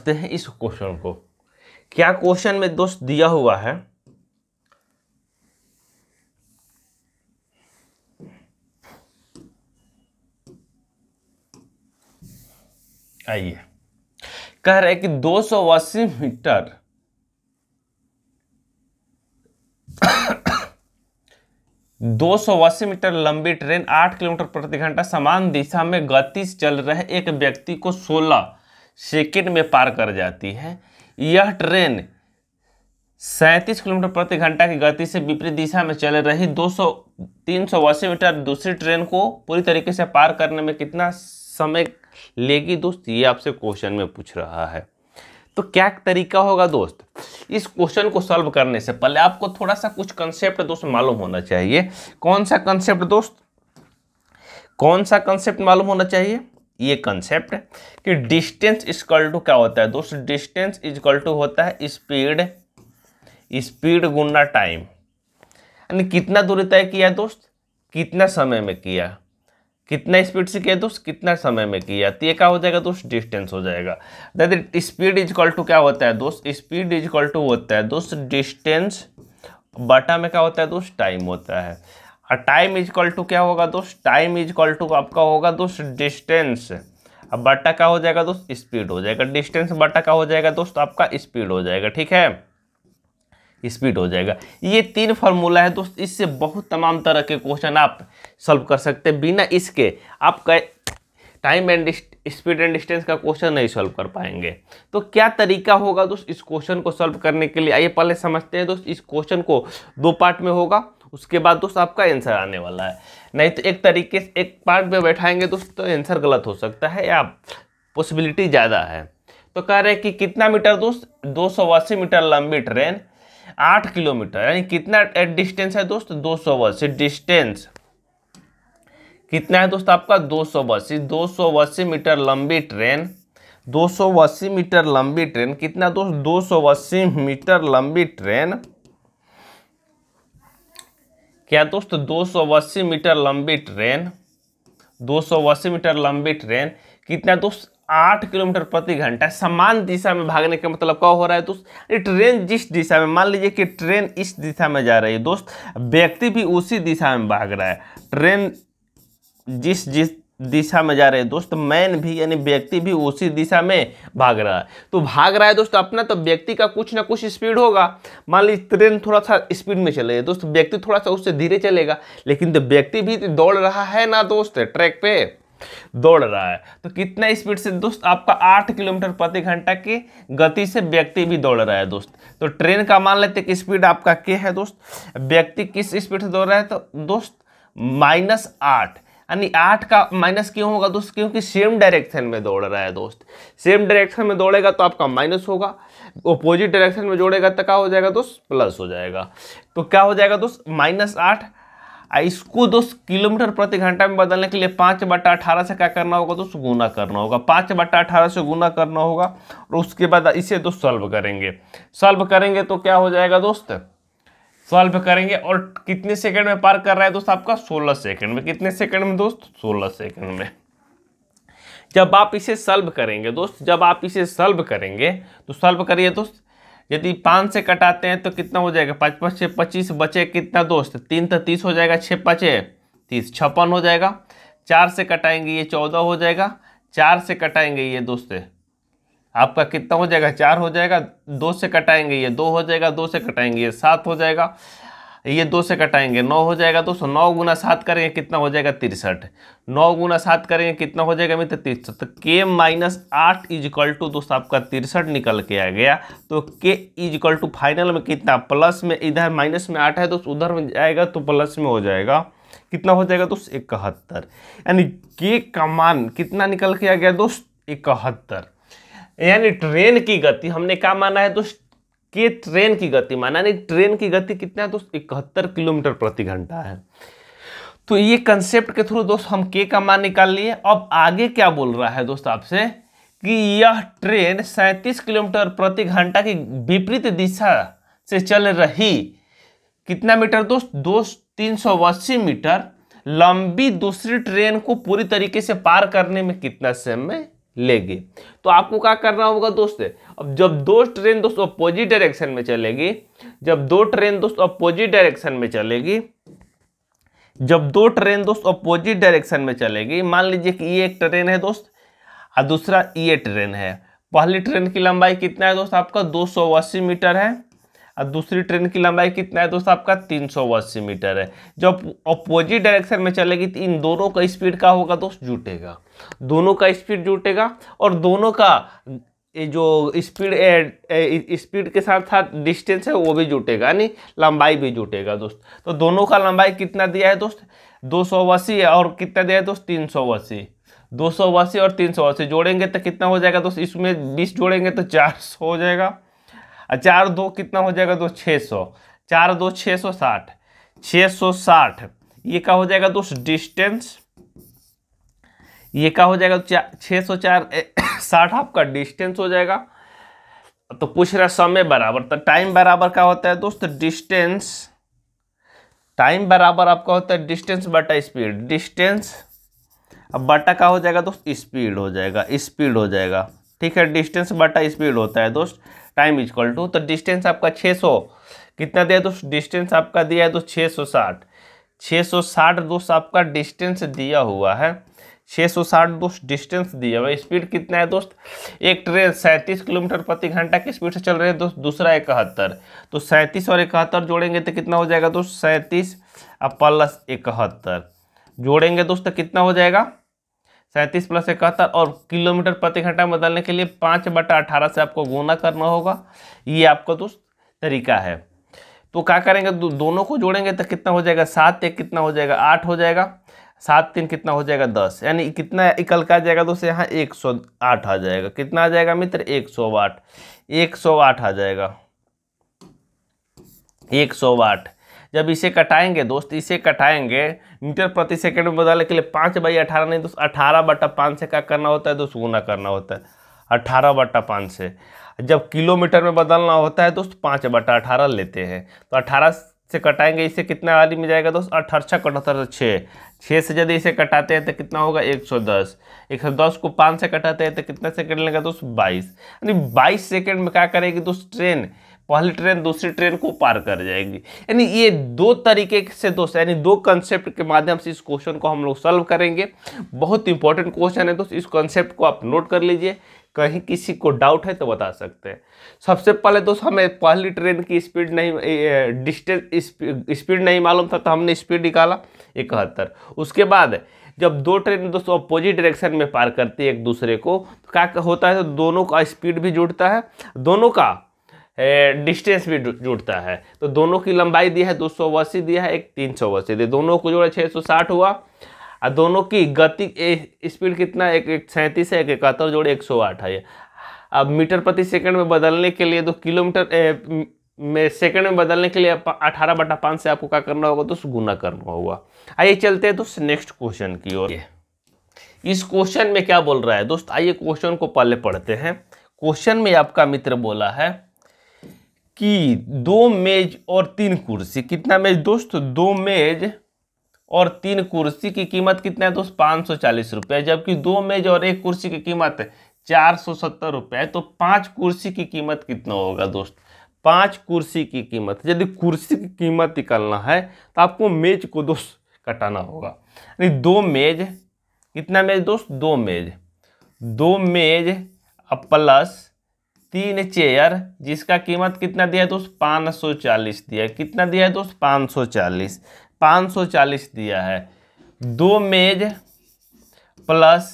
समझते हैं इस क्वेश्चन को। क्या क्वेश्चन में दोस्त दिया हुआ है, आइए। कह रहे हैं कि 280 मीटर 280 मीटर लंबी ट्रेन 8 किलोमीटर प्रति घंटा समान दिशा में गति से चल रहे एक व्यक्ति को 16 सेकंड में पार कर जाती है। यह ट्रेन 37 किलोमीटर प्रति घंटा की गति से विपरीत दिशा में चल रही 380 मीटर दूसरी ट्रेन को पूरी तरीके से पार करने में कितना समय लेगी दोस्त, ये आपसे क्वेश्चन में पूछ रहा है। तो क्या तरीका होगा दोस्त, इस क्वेश्चन को सॉल्व करने से पहले आपको थोड़ा सा कुछ कंसेप्ट दोस्त मालूम होना चाहिए। कौन सा कंसेप्ट दोस्त, कौन सा कंसेप्ट मालूम होना चाहिए? ये कंसेप्ट कि डिस्टेंस इक्वल टू क्या होता है दोस्त, डिस्टेंस इक्वल टू होता है स्पीड, स्पीड गुना टाइम। यानी कितना दूरी तय किया दोस्त, कितना समय में किया, कितना स्पीड से किया दोस्त, कितना समय में किया, तो ये क्या हो जाएगा दोस्त, डिस्टेंस हो जाएगा। That speed is equal to क्या होता है दोस्त, स्पीड इज इक्वल टू होता है दोस्त डिस्टेंस बटा में क्या होता है दोस्त, टाइम होता है। और टाइम इज इक्वल टू क्या होगा दोस्त, टाइम इज इक्वल टू आपका होगा दोस्त डिस्टेंस, अब बटा क्या हो जाएगा दोस्त, स्पीड हो जाएगा। डिस्टेंस बटा क्या हो जाएगा दोस्त, आपका स्पीड हो जाएगा। ठीक है, स्पीड हो जाएगा। ये 3 फार्मूला है दोस्त, इससे बहुत तमाम तरह के क्वेश्चन आप सॉल्व कर सकते हैं। बिना इसके आप time and speed and distance का क्वेश्चन नहीं सॉल्व कर पाएंगे। तो क्या तरीका होगा दोस्त इस क्वेश्चन को सॉल्व करने के लिए, आइए पहले समझते हैं दोस्त। इस क्वेश्चन को 2 पार्ट में होगा, उसके बाद दोस्त आपका आंसर आने वाला है। नहीं तो एक तरीके से एक पार्ट में बैठाएंगे दोस्त तो आंसर गलत हो सकता है या पॉसिबिलिटी ज़्यादा है। तो कह रहे हैं कि कितना मीटर दोस्त, 280 मीटर लंबी ट्रेन 8 किलोमीटर, यानी कितना डिस्टेंस है दोस्त, 280 डिस्टेंस कितना है दोस्त आपका, 280 मीटर लंबी ट्रेन, 280 मीटर लंबी ट्रेन कितना दोस्त, 280 मीटर लंबी ट्रेन क्या दोस्त, 280 मीटर लंबी ट्रेन, 280 मीटर लंबी ट्रेन कितना दोस्त, 8 किलोमीटर प्रति घंटा समान दिशा में भागने का मतलब क्या हो रहा है दोस्त, ये ट्रेन जिस दिशा में, मान लीजिए कि ट्रेन इस दिशा में जा रही है दोस्त, व्यक्ति भी उसी दिशा में भाग रहा है। ट्रेन जिस दिशा में जा रहे हैं दोस्त, मैन भी यानी व्यक्ति भी उसी दिशा में भाग रहा है। तो भाग रहा है दोस्त अपना, तो व्यक्ति का कुछ ना कुछ स्पीड होगा। मान लीजिए ट्रेन थोड़ा सा स्पीड में चले गई दोस्त, व्यक्ति थोड़ा सा उससे धीरे चलेगा, लेकिन तो व्यक्ति भी दौड़ रहा है ना दोस्त, ट्रैक पे दौड़ रहा है। तो कितना स्पीड से दोस्त, आपका 8 किलोमीटर प्रति घंटा की गति से व्यक्ति भी दौड़ रहा है दोस्त। तो ट्रेन का मान लेते कि स्पीड आपका के है दोस्त, व्यक्ति किस स्पीड से दौड़ रहा है तो दोस्त -8, यानी 8 का माइनस क्यों होगा दोस्त, क्योंकि सेम डायरेक्शन में दौड़ रहा है दोस्त। सेम डायरेक्शन में दौड़ेगा तो आपका माइनस होगा, अपोजिट डायरेक्शन में जोड़ेगा तो क्या हो जाएगा दोस्त, प्लस हो जाएगा। तो क्या हो जाएगा दोस्त, -8। इसको दोस्त किलोमीटर प्रति घंटा में बदलने के लिए 5/18 से क्या करना होगा दोस्त, गुना करना होगा। 5/18 से गुना करना होगा और उसके बाद इसे दोस्त सॉल्व करेंगे। सॉल्व करेंगे तो क्या हो जाएगा दोस्त, सॉल्व करेंगे और कितने सेकंड में पार कर रहा है दोस्त आपका, 16 सेकंड में। कितने सेकंड में दोस्त, 16 सेकंड में। जब आप इसे सॉल्व करेंगे दोस्त, जब आप इसे सॉल्व करेंगे तो सॉल्व करिए दोस्त, यदि 5 से कटाते हैं तो कितना हो जाएगा, 5 5 6 25, बचे कितना दोस्त, 3 तो 30 हो जाएगा, 6 5 30, 56 हो जाएगा। 4 से कटाएंगे ये 14 हो जाएगा, 4 से कटाएंगे ये दोस्त आपका कितना हो जाएगा, 4 हो जाएगा। 2 से कटाएंगे ये 2 हो जाएगा, 2 से कटाएंगे ये 7 हो जाएगा, ये 2 से कटाएंगे 9 हो जाएगा दोस्तों। 9 गुना 7 करेंगे कितना हो जाएगा, 63। 9 गुना 7 करेंगे कितना हो जाएगा मित्र, 63। तो k - 8 इज इक्वल टू दोस्त आपका 63 निकल के आ गया। तो k is equal to final में कितना, प्लस में, इधर माइनस में 8 है दोस्त, उधर में जाएगा तो प्लस में हो जाएगा, कितना हो जाएगा दोस्त, 71। यानी k का मान कितना निकल के आ गया दोस्त, 71। यानी ट्रेन की गति हमने क्या माना है दोस्त, कि ट्रेन की गति माना, यानी ट्रेन की गति कितना है दोस्त, 71 किलोमीटर प्रति घंटा है। तो ये कंसेप्ट के थ्रू दोस्त हम के का मान निकाल लिए। अब आगे क्या बोल रहा है दोस्त आपसे कि यह ट्रेन 37 किलोमीटर प्रति घंटा की विपरीत दिशा से चल रही कितना मीटर दोस्त, 380 मीटर लंबी दूसरी ट्रेन को पूरी तरीके से पार करने में कितना समय लेगी। तो आपको क्या करना होगा दोस्त, अब जब दो ट्रेन दोस्त अपोजिट डायरेक्शन में चलेगी, जब दो ट्रेन दोस्त अपोजिट डायरेक्शन में चलेगी, जब दो ट्रेन दोस्त अपोजिट डायरेक्शन में चलेगी, मान लीजिए कि ये एक ट्रेन है दोस्त और दूसरा ये ट्रेन है। पहली ट्रेन की लंबाई कितना है दोस्त आपका 280 मीटर है और दूसरी ट्रेन की लंबाई कितना है दोस्त आपका 380 मीटर है। जब अपोजिट डायरेक्शन में चलेगी तो इन दोनों का स्पीड का होगा दोस्त जुटेगा, दोनों का स्पीड जुटेगा और दोनों का ये जो स्पीड के साथ साथ डिस्टेंस है वो भी जुटेगा, यानी लंबाई भी जुटेगा दोस्त। तो दोनों का लंबाई कितना दिया है दोस्त 280 है और कितना दिया है दोस्त 380। 280 और 380 जोड़ेंगे तो कितना हो जाएगा दोस्त, इसमें 20 जोड़ेंगे तो 400 हो जाएगा और 4 2 कितना हो जाएगा दोस्त 600, 4 2 660, 660 ये क्या हो जाएगा दोस्त डिस्टेंस, ये क्या हो जाएगा 604 60 आपका डिस्टेंस हो जाएगा। तो पूछ रहा समय बराबर, तो टाइम बराबर क्या होता है दोस्त डिस्टेंस, टाइम बराबर आपका होता है डिस्टेंस बटा स्पीड, डिस्टेंस अब बटा का हो जाएगा दोस्त स्पीड हो जाएगा, स्पीड हो जाएगा, ठीक है। डिस्टेंस बटा स्पीड होता है दोस्त, टाइम इक्वल टू, तो डिस्टेंस आपका 600 कितना दिया दोस्त, डिस्टेंस आपका दिया है दोस्त 660, 660 दोस्त आपका डिस्टेंस दिया हुआ है, 660 दोस्त डिस्टेंस दिया हुआ है। स्पीड कितना है दोस्त, एक ट्रेन 37 किलोमीटर प्रति घंटा की स्पीड से चल रही है दोस्त, दूसरा 71, तो 37 और 71 जोड़ेंगे तो कितना हो जाएगा दोस्त 37 और प्लस 71 जोड़ेंगे दोस्त तो कितना हो जाएगा 37 प्लस 71 और किलोमीटर प्रति घंटा में बदलने के लिए 5/18 से आपको गुना करना होगा। ये आपका दोस्त तरीका है। तो क्या करेंगे दोनों को जोड़ेंगे तो कितना हो जाएगा 7 1 कितना हो जाएगा 8 हो जाएगा, 7 3 कितना हो जाएगा 10, यानी कितना इकल का जाएगा दोस्त यहाँ 108 आ जाएगा। कितना आ जाएगा मित्र 108, 108 आ जाएगा 108। जब इसे कटाएंगे दोस्त, इसे कटाएंगे मीटर प्रति सेकंड में बदलने के लिए 5/18 नहीं दोस्त 18/5 से क्या करना होता है दोस्त गुना करना होता है 18/5 से। जब किलोमीटर में बदलना होता है दोस्त 5/18 लेते हैं, तो 18 से कटाएंगे इसे कितना वाली में जाएगा दोस्त 18 78 6 से यदि इसे कटाते हैं तो कितना होगा 110, 110 को 5 से कटाते हैं तो कितना सेकंड लेगा दोस्त 22, यानी 22 सेकंड में क्या करेगी दोस्त ट्रेन, पहली ट्रेन दूसरी ट्रेन को पार कर जाएगी। यानी ये दो तरीके से दोस्त, यानी दो कंसेप्ट के माध्यम से इस क्वेश्चन को हम लोग सॉल्व करेंगे। बहुत इंपॉर्टेंट क्वेश्चन है दोस्त, इस कंसेप्ट को आप नोट कर लीजिए, कहीं किसी को डाउट है तो बता सकते हैं। सबसे पहले दोस्त हमें पहली ट्रेन की स्पीड नहीं, डिस्टेंस स्पीड नहीं मालूम था, तो हमने स्पीड निकाला 71। उसके बाद जब दो ट्रेन दोस्तों अपोजिट डायरेक्शन में पार करती है एक दूसरे को, तो क्या होता है, तो दोनों का स्पीड भी जुड़ता है, दोनों का डिस्टेंस भी जुड़ता है। तो दोनों की लंबाई दी है 280 दिया है, एक 380 दिया, दोनों को जोड़ा 660 हुआ और दोनों की गति स्पीड कितना, एक 37 है, एक 71 जोड़े 108 है। अब मीटर प्रति सेकंड में बदलने के लिए, तो किलोमीटर में सेकंड में बदलने के लिए 18/5 से आपको क्या करना होगा दोस्त गुना करना होगा। आइए चलते हैं दोस्त नेक्स्ट क्वेश्चन की ओर। इस क्वेश्चन में क्या बोल रहा है दोस्त, आइए क्वेश्चन को पहले पढ़ते हैं। क्वेश्चन में आपका मित्र बोला है कि 2 मेज और 3 कुर्सी, कितना मेज दोस्त 2 मेज और 3 कुर्सी की कीमत कितना है दोस्त 540 रुपये, जबकि 2 मेज और 1 कुर्सी की कीमत 470 रुपये। तो 5 कुर्सी की कीमत कितना होगा दोस्त, 5 कुर्सी की कीमत, यदि कुर्सी की कीमत निकालना है तो आपको मेज को दोस्त कटाना होगा। यानी 2 मेज, कितना मेज दोस्त 2 मेज, 2 मेज प्लस 3 चेयर, जिसका कीमत कितना दिया है दोस्त 540 दिया है। कितना दिया है दोस्त 540, 540 दिया है। 2 मेज प्लस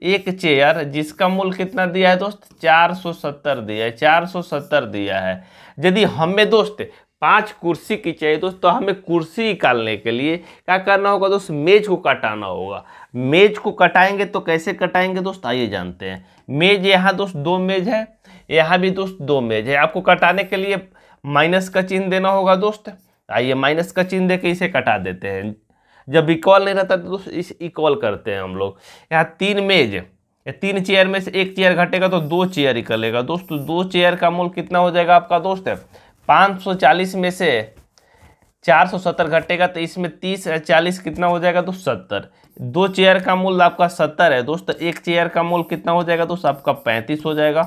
1 चेयर, जिसका मूल्य कितना दिया है दोस्त 470 दिया है, 470 दिया है। यदि हमें दोस्त 5 कुर्सी की चाहिए दोस्त, तो हमें कुर्सी निकालने के लिए क्या करना होगा दोस्त, मेज को कटाना होगा। मेज को कटाएंगे तो कैसे कटाएंगे दोस्त, आइए जानते हैं। मेज यहाँ दोस्त 2 मेज है, यहाँ भी दोस्त 2 मेज है। आपको कटाने के लिए माइनस का चिन्ह देना होगा दोस्त। आइए माइनस का चिन्ह देके इसे कटा देते हैं। जब इक्वल नहीं रहता तो दोस्त इस इक्वल करते हैं हम लोग। यहाँ 3 मेज, 3 चेयर में से 1 चेयर घटेगा तो 2 चेयर निकलेगा दोस्त। 2 चेयर का मूल्य कितना हो जाएगा आपका दोस्त 540 में से 470 घटेगा तो इसमें 30 या 40 कितना हो जाएगा दोस्त 70। 2 चेयर का मूल्य आपका 70 है दोस्त, एक चेयर का मूल्य कितना हो जाएगा दोस्त आपका 35 हो जाएगा,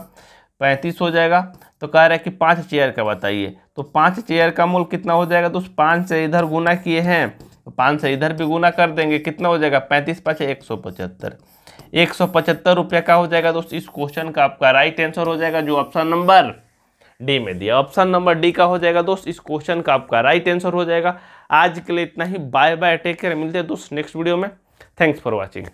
35 हो जाएगा। तो कह रहा है कि 5 चेयर का बताइए, तो 5 चेयर का मूल्य कितना हो जाएगा दोस्त, 5 से इधर गुना किए हैं तो 5 से इधर भी गुना कर देंगे, कितना हो जाएगा 35 5 175। 175 रुपये का हो जाएगा दोस्त इस क्वेश्चन का आपका राइट आंसर हो जाएगा, जो ऑप्शन नंबर डी में दिया। ऑप्शन नंबर डी का हो जाएगा दोस्त इस क्वेश्चन का आपका राइट आंसर हो जाएगा। आज के लिए इतना ही, बाय बाय, टेक केयर, मिलते हैं दोस्त नेक्स्ट वीडियो में। Thanks for watching.